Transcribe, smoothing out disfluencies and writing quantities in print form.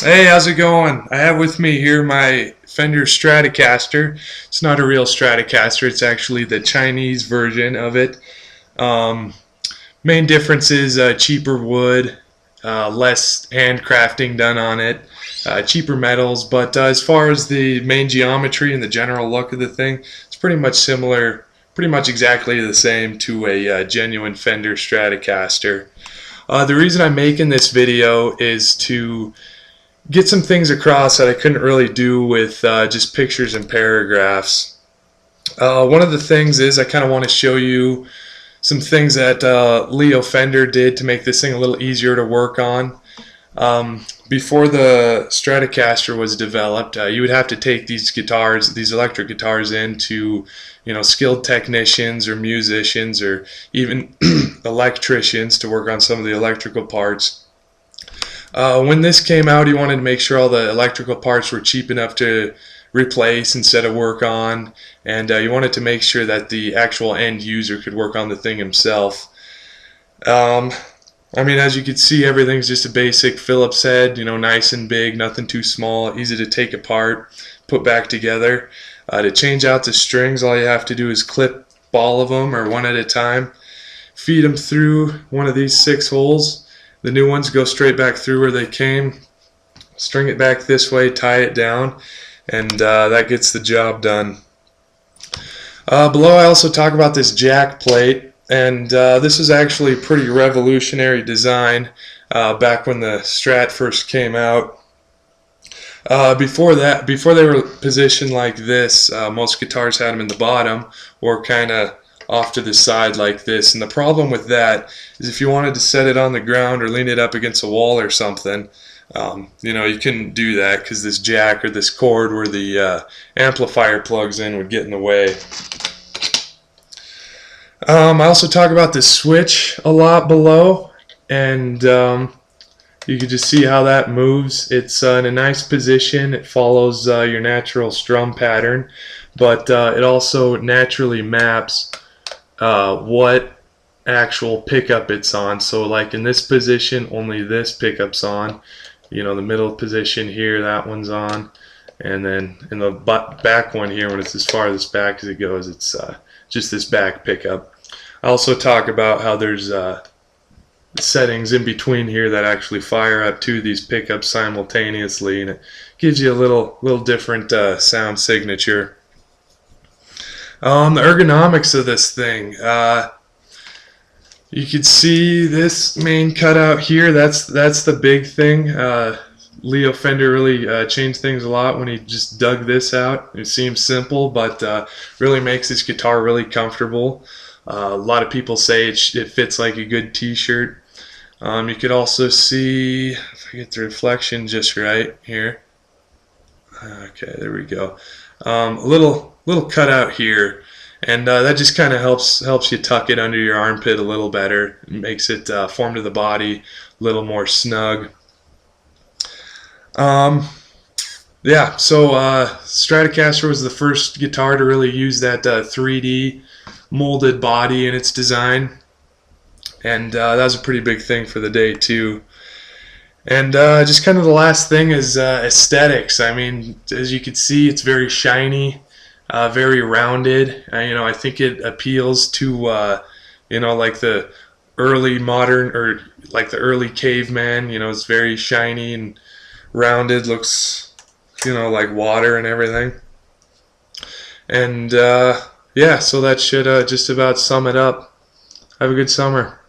Hey, how's it going? I have with me here my Fender Stratocaster. It's not a real Stratocaster, it's actually the Chinese version of it. Um, Main difference is cheaper wood, less handcrafting done on it, cheaper metals, but as far as the main geometry and the general look of the thing, it's pretty much similar, pretty much exactly the same to a genuine Fender Stratocaster. The reason I'm making this video is to get some things across that I couldn't really do with just pictures and paragraphs. One of the things is I kind of want to show you some things that Leo Fender did to make this thing a little easier to work on. Before the Stratocaster was developed, you would have to take these guitars, these electric guitars, into skilled technicians or musicians or even electricians to work on some of the electrical parts. When this came out, he wanted to make sure all the electrical parts were cheap enough to replace instead of work on, and he wanted to make sure that the actual end user could work on the thing himself. I mean, as you can see, everything's just a basic Phillips head, nice and big, nothing too small, easy to take apart, put back together. To change out the strings, all you have to do is clip all of them, or one at a time, feed them through one of these 6 holes. The new ones go straight back through where they came, string it back this way, tie it down, and that gets the job done. Below I also talk about this jack plate, and this is actually a pretty revolutionary design back when the Strat first came out. Before they were positioned like this, most guitars had them in the bottom or kind of off to the side like this, and the problem with that is if you wanted to set it on the ground or lean it up against a wall or something, you couldn't do that because this jack or this cord where the amplifier plugs in would get in the way. I also talk about the switch a lot below, and you can just see how that moves. It's in a nice position. It follows your natural strum pattern, but it also naturally maps what actual pickup it's on. So like in this position, only this pickup's on. The middle position here, that one's on, and then in the back one here, when it's as far as back as it goes, it's just this back pickup. I also talk about how there's settings in between here that actually fire up to these pickups simultaneously, and it gives you a little different sound signature. The ergonomics of this thing, you can see this main cutout here. That's the big thing. Leo Fender really changed things a lot when he just dug this out. It seems simple, but really makes this guitar really comfortable. A lot of people say it fits like a good t-shirt. You could also see, if I get the reflection just right here. Okay, there we go. A little cutout here, and that just kind of helps you tuck it under your armpit a little better. It makes it form to the body a little more snug. Yeah, so Stratocaster was the first guitar to really use that 3D molded body in its design, and that was a pretty big thing for the day too. And just kind of the last thing is aesthetics. I mean, as you can see, it's very shiny, very rounded. I think it appeals to like the early modern, or like the early caveman. It's very shiny and rounded, looks like water and everything. And yeah, so that should just about sum it up. Have a good summer.